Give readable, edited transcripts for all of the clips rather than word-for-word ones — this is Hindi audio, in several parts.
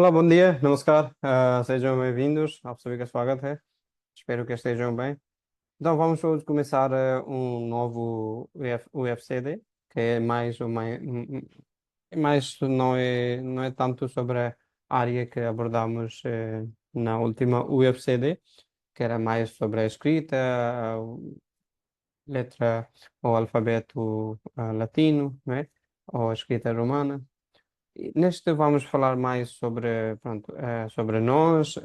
Olá, bom dia, namaskar. Sejam bem-vindos. Ao sou que स्वागत है. Espero que estejam bem. Então, vamos hoje começar um novo UFCD, que é mais não é tanto sobre a área que abordamos na última UFCD, que era mais sobre a escrita, a letra ou alfabeto latino, né? Ou a escrita romana. E neste vamos falar mais sobre, pronto, sobre nós,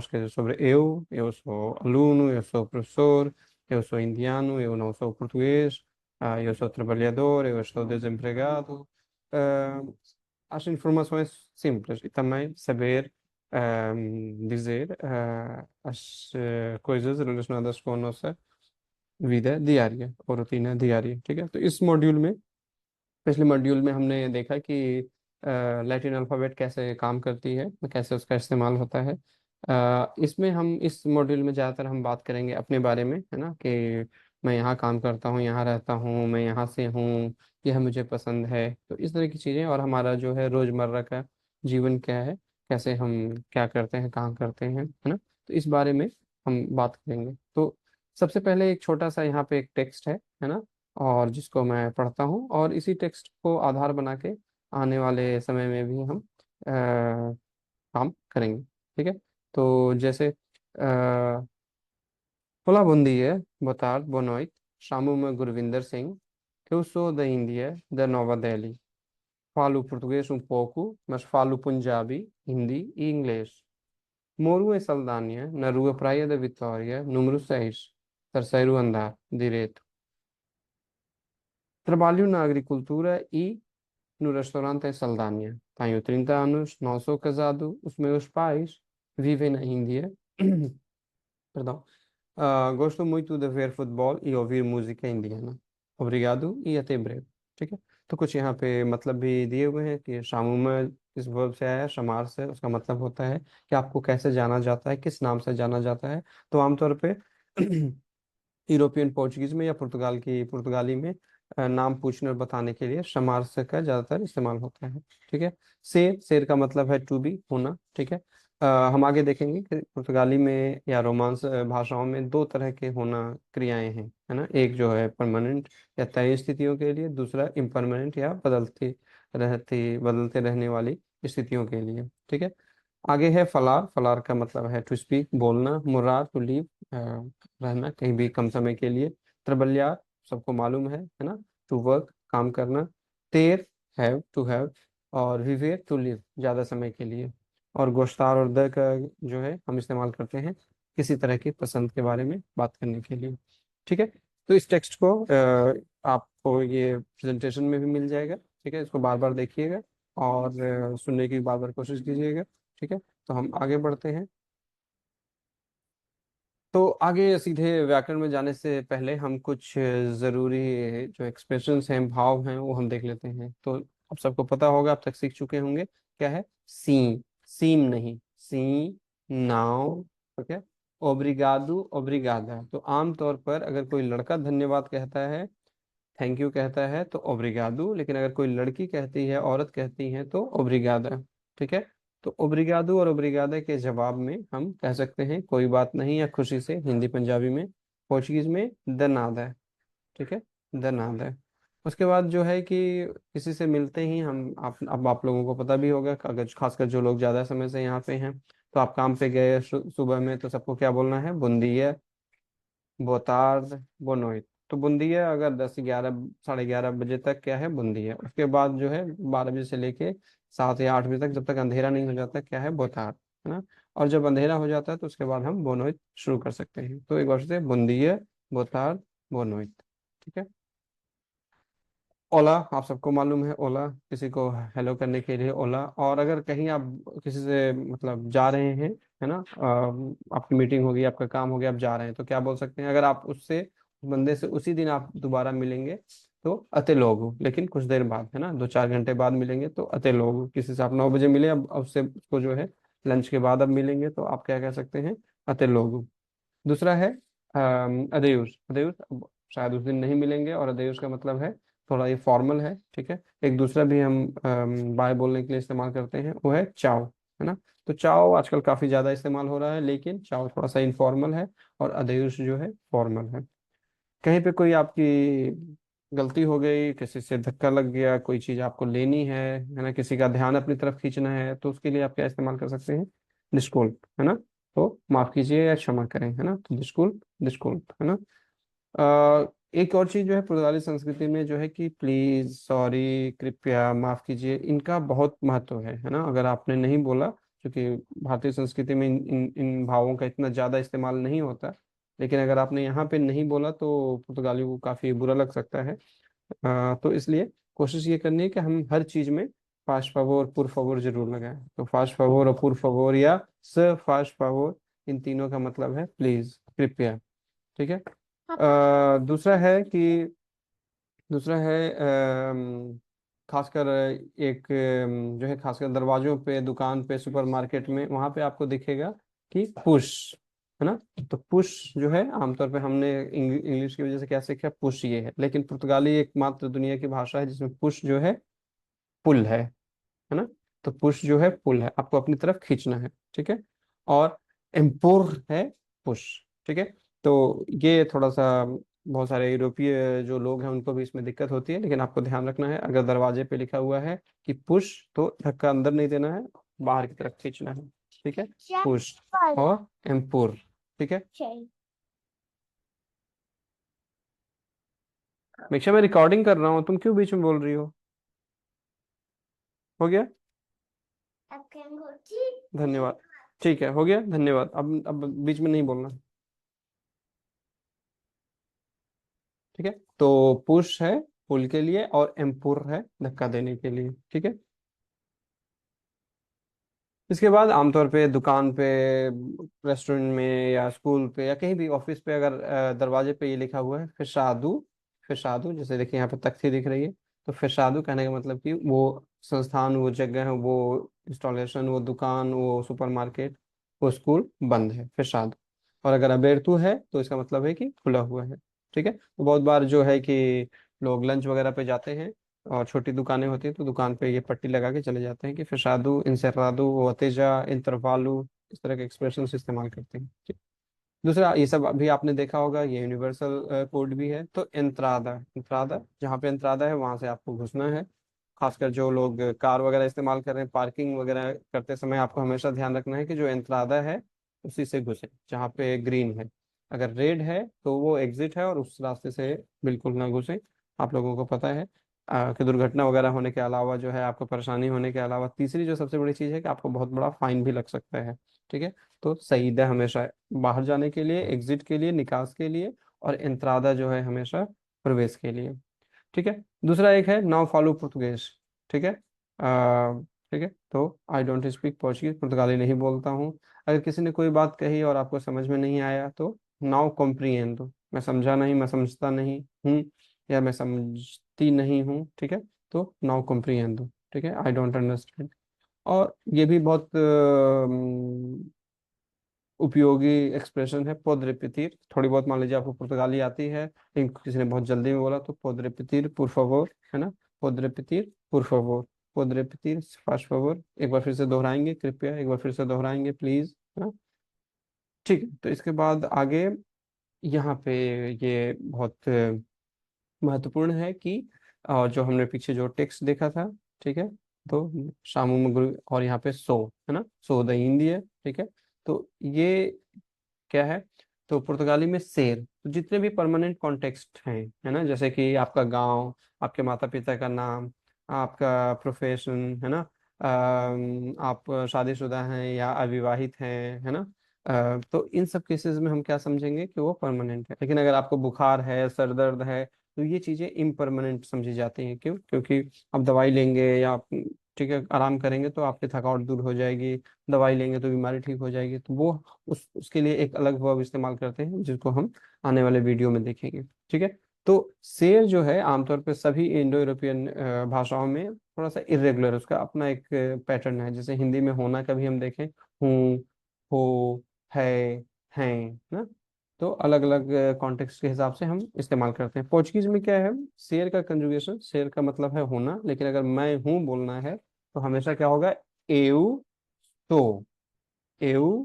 quer dizer, sobre eu. Eu sou aluno, eu sou professor, eu sou indiano, eu não sou português, eu sou trabalhador, eu estou desempregado. Ah, as informações simples e também saber dizer as coisas relacionadas com a nossa vida diária और rotina diária, ठीक है? तो इस मॉड्यूल में पिछले मॉड्यूल में हमने देखा कि लैटिन अल्फ़ाबेट कैसे काम करती है, कैसे उसका इस्तेमाल होता है। इसमें हम इस मॉड्यूल में ज़्यादातर हम बात करेंगे अपने बारे में, है ना, कि मैं यहाँ काम करता हूँ, यहाँ रहता हूँ, मैं यहाँ से हूँ, यह मुझे पसंद है। तो इस तरह की चीज़ें, और हमारा जो है रोज़मर्रा का जीवन क्या है, कैसे हम क्या करते हैं, कहाँ करते हैं, है ना। तो इस बारे में हम बात करेंगे। तो सबसे पहले एक छोटा सा यहाँ पे एक टेक्स्ट है ना, और जिसको मैं पढ़ता हूँ, और इसी टेक्स्ट को आधार बना के आने वाले समय में भी हम काम करेंगे। ठीक है। तो जैसे Olá, bom dia, boa tarde, boa noite. Chamo-me Gurvinder Singh. Eu sou da Índia, da Nova Delhi. Falo português um pouco, mas falo Punjabi, Hindi e inglês. Moro em Saldanha, na rua Praia da Vitória, número 6, terceiro andar, direito. Trabalho na agricultura e no restaurante em Saldanha. Tenho 30 anos, não sou casado, os meus pais vivem na Índia. Perdão. Gosto muito de ver futebol e ouvir música indiana. Obrigado e até breve। ठीक है। तो कुछ यहाँ पे मतलब भी दिए हुए हैं कि शामू में इस वर्ब से आया है, शमार से। उसका मतलब होता है कि आपको कैसे जाना जाता है, किस नाम से जाना जाता है। तो आमतौर पे यूरोपियन पोर्चुगीज में या पुर्तगाली में नाम पूछने और बताने के लिए शमार से का ज्यादातर इस्तेमाल होता है। ठीक है। शेर, शेर का मतलब है टू बी, होना। ठीक है। हम आगे देखेंगे कि पुर्तगाली में या रोमांस भाषाओं में दो तरह के होना क्रियाएं हैं, है ना। एक जो है परमानेंट या तय स्थितियों के लिए, दूसरा इम्परमानेंट या बदलते रहने वाली स्थितियों के लिए। ठीक है। आगे है फलार। फलार का मतलब है टू स्पीक, बोलना। मुरार, टू लीव, रहना कहीं भी कम समय के लिए। त्रिबल्यार, सबको मालूम है ना, टू वर्क, काम करना। तेर, हैव, टू हैव। और विवेर, टू लिव, ज्यादा समय के लिए। और गोश्तार और द का जो है हम इस्तेमाल करते हैं किसी तरह की पसंद के बारे में बात करने के लिए। ठीक है। तो इस टेक्स्ट को आपको ये प्रेजेंटेशन में भी मिल जाएगा। ठीक है। इसको बार बार देखिएगा और सुनने की बार बार कोशिश कीजिएगा। ठीक है। तो हम आगे बढ़ते हैं। तो आगे सीधे व्याकरण में जाने से पहले हम कुछ ज़रूरी जो एक्सप्रेशंस हैं, भाव हैं, वो हम देख लेते हैं। तो आप सबको पता होगा, अब तक सीख चुके होंगे, क्या है सी। सीम नहीं, सी, नाउ। ठीक है। ओब्रिगादो, ओब्रिगादा। तो आमतौर पर अगर कोई लड़का धन्यवाद कहता है, थैंक यू कहता है, तो ओब्रिगादो। लेकिन अगर कोई लड़की कहती है, औरत कहती है, तो ओब्रिगादा। ठीक है। तो ओब्रिगादो और ओब्रिगादा के जवाब में हम कह सकते हैं कोई बात नहीं, या खुशी से, हिंदी पंजाबी में। पोर्चुगीज में द नादा है। ठीक है। द नादा है। उसके बाद जो है कि किसी से मिलते ही हम अब आप लोगों को पता भी होगा, अगर खासकर जो लोग ज्यादा समय से यहाँ पे हैं, तो आप काम पे गए सुबह में, तो सबको क्या बोलना है, बुंदिया, बोतार्द, बोनोइट। तो बूंदिया अगर 10 11 11:30 बजे तक क्या है, बूंदिया। उसके बाद जो है 12 बजे से लेके 7 या 8 बजे तक, जब तक अंधेरा नहीं हो जाता, क्या है, बोतार, है ना। और जब अंधेरा हो जाता है तो उसके बाद हम बोनोइट शुरू कर सकते हैं। तो एक बार से बूंदिया, बोतार, बोनोइट। ठीक है। ओला, आप सबको मालूम है, ओला किसी को हेलो करने के लिए ओला। और अगर कहीं आप किसी से मतलब जा रहे हैं, है ना, आपकी मीटिंग होगी, आपका काम हो गया, आप जा रहे हैं, तो क्या बोल सकते हैं, अगर आप उससे, उस बंदे से उसी दिन आप दोबारा मिलेंगे, तो अते लोग। लेकिन कुछ देर बाद, है ना, 2 4 घंटे बाद मिलेंगे, तो अते लोग। किसी से आप 9 बजे मिले, अब उससे उसको जो है लंच के बाद अब मिलेंगे, तो आप क्या कह सकते हैं, अते लोग। दूसरा है अदेयुस। अदेयुस, अब शायद उस दिन नहीं मिलेंगे, और अदेयुस का मतलब है थोड़ा ये फॉर्मल है। ठीक है। एक दूसरा भी हम बाय बोलने के लिए इस्तेमाल करते हैं, वो है चाव, है ना। तो चाओ आजकल काफी ज्यादा इस्तेमाल हो रहा है, लेकिन चाओ थोड़ा सा इनफॉर्मल है और अदेउस जो है फॉर्मल है। कहीं पे कोई आपकी गलती हो गई, किसी से धक्का लग गया, कोई चीज आपको लेनी है ना, किसी का ध्यान अपनी तरफ खींचना है, तो उसके लिए आप क्या इस्तेमाल कर सकते हैं, डिस्कुल, है ना। तो माफ कीजिए या क्षमा करें, है ना, तो डिस्कुल, डिस्कुल, है ना। एक और चीज जो है पुर्तगाली संस्कृति में जो है कि प्लीज, सॉरी, कृपया, माफ कीजिए, इनका बहुत महत्व है ना। अगर आपने नहीं बोला, क्योंकि भारतीय संस्कृति में इन भावों का इतना ज्यादा इस्तेमाल नहीं होता, लेकिन अगर आपने यहाँ पे नहीं बोला तो पुर्तगाली को काफी बुरा लग सकता है। तो इसलिए कोशिश ये करनी है कि हम हर चीज में फास्ट फावोर, पुर फावोर जरूर लगाएं। तो फास्ट फावोर और पुर फावोर या स फास्ट फावोर, इन तीनों का मतलब है प्लीज, कृपया। ठीक है। दूसरा है कि दूसरा है खासकर एक जो है खासकर दरवाजों पे, दुकान पे, सुपरमार्केट में, वहां पे आपको दिखेगा कि पुश, है ना। तो पुश जो है आमतौर पे हमने इंग्लिश की वजह से क्या सीखा, पुश ये है, लेकिन पुर्तगाली एकमात्र दुनिया की भाषा है जिसमें पुश जो है पुल है ना। तो पुश जो है पुल है, आपको अपनी तरफ खींचना है। ठीक है। और एम्पुर है पुश। ठीक है। तो ये थोड़ा सा बहुत सारे यूरोपीय जो लोग हैं उनको भी इसमें दिक्कत होती है, लेकिन आपको ध्यान रखना है, अगर दरवाजे पे लिखा हुआ है कि पुश, तो धक्का अंदर नहीं देना है, बाहर की तरफ खींचना है। ठीक है। पुश और एम्पुर। ठीक है। मेक्षा, मैं रिकॉर्डिंग कर रहा हूँ, तुम क्यों बीच में बोल रही हो। हो गया। धन्यवाद। ठीक है, हो गया, धन्यवाद। अब बीच में नहीं बोलना। ठीक है। तो पुश है पुल के लिए और एम्पुर है धक्का देने के लिए। ठीक है। इसके बाद आमतौर पे दुकान पे, रेस्टोरेंट में या स्कूल पे या कहीं भी ऑफिस पे, अगर दरवाजे पे ये लिखा हुआ है फिशादू, फिशादू, जैसे देखिए यहाँ पे तख्ती दिख रही है, तो फिशादू कहने का मतलब कि वो संस्थान, वो जगह है, वो इंस्टॉलेशन, वो दुकान, वो सुपरमार्केट, वो स्कूल बंद है, फिशादू। और अगर अबेरतू है तो इसका मतलब है कि खुला हुआ है। ठीक है। तो बहुत बार जो है कि लोग लंच वगैरह पे जाते हैं और छोटी दुकानें होती हैं, तो दुकान पे ये पट्टी लगा के चले जाते हैं कि फिशादू, इंसर्रादू, वतेजा, इंतरवालू, इस तरह के एक्सप्रेशन इस्तेमाल करते हैं। ठीक। दूसरा, ये सब अभी आपने देखा होगा, ये यूनिवर्सल कोड भी है। तो एंत्रादा, एंत्रादा, जहाँ पे एंत्रादा है वहां से आपको घुसना है। खासकर जो लोग कार वगैरह इस्तेमाल कर रहे हैं, पार्किंग वगैरह करते समय आपको हमेशा ध्यान रखना है कि जो एंत्रादा है उसी से घुसे, जहाँ पे ग्रीन है। अगर रेड है तो वो एग्जिट है और उस रास्ते से बिल्कुल ना घुसे। आप लोगों को पता है कि दुर्घटना वगैरह होने के अलावा जो है, आपको परेशानी होने के अलावा, तीसरी जो सबसे बड़ी चीज़ है कि आपको बहुत बड़ा फाइन भी लग सकता है। ठीक है। तो सईदा हमेशा बाहर जाने के लिए, एग्जिट के लिए, निकास के लिए, और एंत्रादा जो है हमेशा प्रवेश के लिए। ठीक है। दूसरा एक है नाउ फॉलो पुर्तगेज। ठीक है। ठीक है। तो आई डोंट स्पीक पोर्चुगीज, पुर्तगाली नहीं बोलता हूँ। अगर किसी ने कोई बात कही और आपको समझ में नहीं आया तो नाउ कॉम्प्रिहेंडो, मैं समझा नहीं, मैं समझता नहीं हूँ, या मैं समझती नहीं हूँ। ठीक है। तो नाउ कॉम्प्रिहेंडो। ठीक है। I don't understand. और ये भी बहुत उपयोगी एक्सप्रेशन है, पोद रिपीtir। थोड़ी बहुत मान लीजिए आपको पुर्तगाली आती है, लेकिन किसी ने बहुत जल्दी में बोला, तो पोद रिपीtir por favor, है ना। पोद रिपीtir por favor, पोद रिपीtir faz favor, एक बार फिर से दोहराएंगे कृपया, एक बार फिर से दोहराएंगे प्लीज, है ना। ठीक है। तो इसके बाद आगे यहाँ पे ये बहुत महत्वपूर्ण है कि जो हमने पीछे जो टेक्स्ट देखा था, ठीक है, तो शामू मगरू और यहाँ पे सो, है ना, सो द इंडिया। ठीक है। तो ये क्या है, तो पुर्तगाली में शेर, तो जितने भी परमानेंट कॉन्टेक्स्ट हैं, है ना, जैसे कि आपका गांव, आपके माता पिता का नाम, आपका प्रोफेशन, है ना, आप शादीशुदा हैं या अविवाहित हैं, है ना। तो इन सब केसेस में हम क्या समझेंगे कि वो परमानेंट है। लेकिन अगर आपको बुखार है, सर दर्द है, तो ये चीजें इम्परमानेंट समझी जाती हैं। क्यों? क्योंकि आप दवाई लेंगे या आप, ठीक है, आराम करेंगे तो आपकी थकावट दूर हो जाएगी, दवाई लेंगे तो बीमारी ठीक हो जाएगी, तो वो उसके लिए एक अलग वर्ब इस्तेमाल करते हैं, जिसको हम आने वाले वीडियो में देखेंगे। ठीक है। तो शेर जो है आमतौर पर सभी इंडो यूरोपियन भाषाओं में थोड़ा सा इरेगुलर, उसका अपना एक पैटर्न है। जैसे हिंदी में होना कभी हम देखें, हूँ, हो, है, हैं, ना। तो अलग अलग कॉन्टेक्स्ट के हिसाब से हम इस्तेमाल करते हैं। पोर्चुगीज में क्या है, शेर का कंजुगेशन, शेर का मतलब है होना, लेकिन अगर मैं हूँ बोलना है तो हमेशा क्या होगा, एऊ तो, एउ,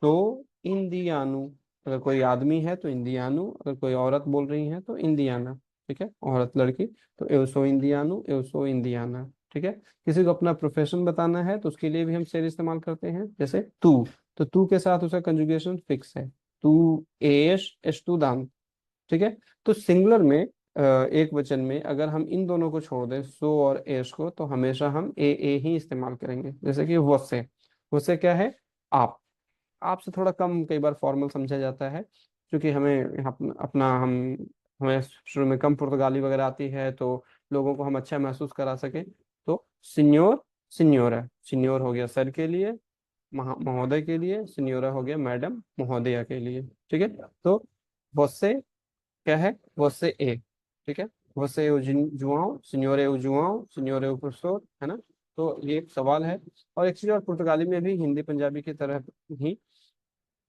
तो, इंदियानु। अगर कोई आदमी है तो इंदियानु, अगर कोई औरत बोल रही है तो इंदियाना। ठीक है, औरत लड़की, तो एवसो इंदियानु, एवसो इंदियाना। ठीक है। किसी को अपना प्रोफेशन बताना है तो उसके लिए भी हम सेर इस्तेमाल करते हैं, जैसे तू। तो तू के साथ उसका कंजुगेशन फिक्स है, तू एश एस्टूदान। ठीक है। तो सिंगुलर में, एक वचन में अगर हम इन दोनों को छोड़ दें, सो और एश को, तो हमेशा हम ए ही इस्तेमाल करेंगे, जैसे कि वसे। वसे क्या है? आप। आपसे थोड़ा कम कई बार फॉर्मल समझा जाता है, क्योंकि हमें यहाँ अपना हम हमें शुरू में कम पुर्तगाली वगैरह आती है, तो लोगों को हम अच्छा महसूस करा सके। तो सिन्योर, सिन्योरा। सिन्योर हो गया सर के लिए, महोदय के लिए। सिन्योरा हो गया मैडम, महोदया के लिए। ठीक है। तो वसे क्या है? वसे ए। ठीक है। वसे जुआओ, सिन्योरे जुआओ, सिन्योरे प्रोफेसर, है ना? तो ये एक सवाल है। और एक चीज और, पुर्तगाली में भी हिंदी पंजाबी की तरह ही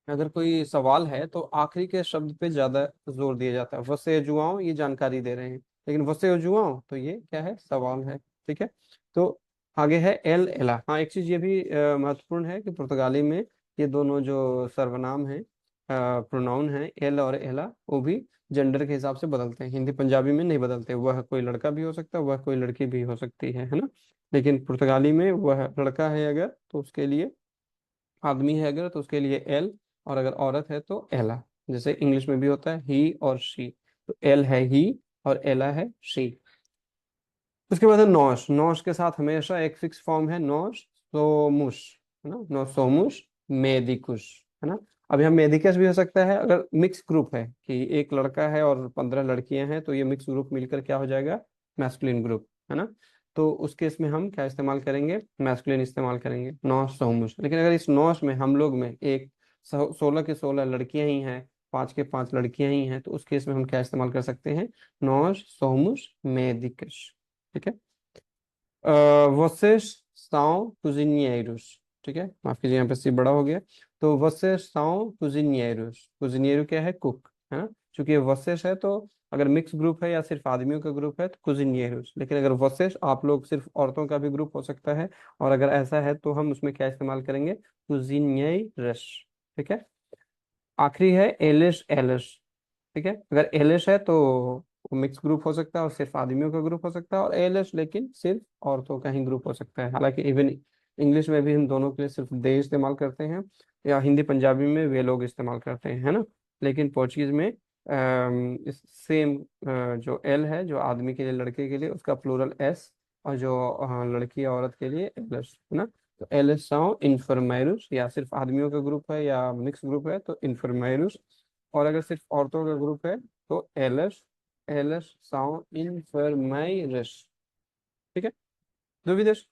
अगर कोई सवाल है तो आखिरी के शब्द पे ज्यादा जोर दिया जाता है। वसे जुआओ ये जानकारी दे रहे हैं, लेकिन वसे जुआओ तो ये क्या है? सवाल है। ठीक है। तो आगे है एल एला। हाँ, एक चीज ये भी महत्वपूर्ण है कि पुर्तगाली में ये दोनों जो सर्वनाम हैं, प्रोनाउन हैं, एल और एला, वो भी जेंडर के हिसाब से बदलते हैं। हिंदी पंजाबी में नहीं बदलते। वह कोई लड़का भी हो सकता है, वह कोई लड़की भी हो सकती है ना? लेकिन पुर्तगाली में वह लड़का है अगर तो उसके लिए, आदमी है अगर तो उसके लिए एल, और अगर औरत है तो एला। जैसे इंग्लिश में भी होता है ही और शी, तो एल है ही और एला है शी। उसके बाद है नॉश। नॉश के साथ हमेशा एक फिक्स फॉर्म है, नॉश सोमुश, है ना? नॉ सोमुश मेदिकुश, है ना? अब यहाँ मेडिकस भी हो सकता है अगर मिक्स ग्रुप है, कि एक लड़का है और 15 लड़कियां हैं, तो ये मिक्स ग्रुप मिलकर क्या हो जाएगा? मैस्कुलिन ग्रुप, है ना? तो उस केस में हम क्या इस्तेमाल करेंगे? मैस्कुलिन इस्तेमाल करेंगे, नॉश सोमुश। लेकिन अगर इस नॉश में हम लोग में एक 16 के 16 लड़कियां ही हैं, 5 के 5 लड़कियां ही हैं, तो उस केस में हम क्या इस्तेमाल कर सकते हैं? नॉश सोमुश मेडिकस। ठीक है। vocês são cozinheiros। ठीक है, माफ कीजिए, यहाँ पे सी बड़ा हो गया। तो vocês são cozinheiros। कुजिनियरो क्या है? कुक, है ना? चूंकि ये vocês है, तो अगर मिक्स ग्रुप है या सिर्फ आदमियों का ग्रुप है तो कुजिनियरोस। लेकिन अगर vocês आप लोग, सिर्फ औरतों का भी ग्रुप हो सकता है, और अगर ऐसा है तो हम उसमें क्या इस्तेमाल करेंगे? कुजिनियरस। ठीक है। आखिरी है एलिश एलिश। ठीक है। अगर एलिश है तो वो मिक्स ग्रुप हो सकता है और सिर्फ आदमियों का ग्रुप हो सकता है, और एलिश लेकिन सिर्फ औरतों का ही ग्रुप हो सकता है। हालांकि इवन इंग्लिश में भी हम दोनों के लिए सिर्फ दे इस्तेमाल करते हैं, या हिंदी पंजाबी में वे लोग इस्तेमाल करते हैं, है ना? लेकिन पोर्चुगीज में इस सेम, जो एल है जो आदमी के लिए, लड़के के लिए, उसका प्लूरल एस, और जो लड़की या औरत के लिए एलिश, है ना? तो एलिश साउ इन्फर्मेरुस, या सिर्फ आदमियों का ग्रुप है या मिक्स ग्रुप है तो इन्फर्मेरुस, और अगर सिर्फ औरतों का ग्रुप है तो एलिश, एलिश साउ इन्फर्मेरस। ठीक है। दुविदेश।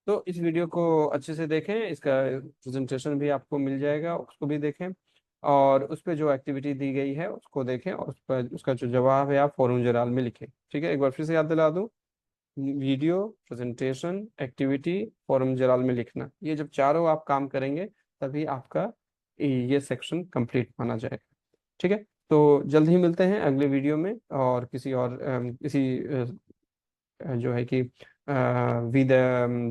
तो इस वीडियो को अच्छे से देखें, इसका प्रेजेंटेशन भी आपको मिल जाएगा, उसको भी देखें, और उस पर जो एक्टिविटी दी गई है उसको देखें, और उस पर उसका जो जवाब है आप फॉर्म जराल में लिखें। ठीक है, एक बार फिर से याद दिला दूं, वीडियो, प्रेजेंटेशन, एक्टिविटी, फॉर्म जलाल में लिखना, ये जब चारों आप काम करेंगे तभी आपका ये सेक्शन कंप्लीट माना जाएगा। ठीक है। तो जल्द ही मिलते हैं अगले वीडियो में, और किसी और जो है कि विद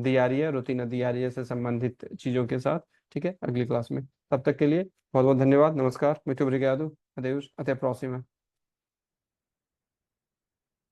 दियारिया, रुतिना दियारिया से संबंधित चीज़ों के साथ। ठीक है, अगली क्लास में। तब तक के लिए बहुत बहुत धन्यवाद। नमस्कार, muito obrigado, adeus, até a próxima।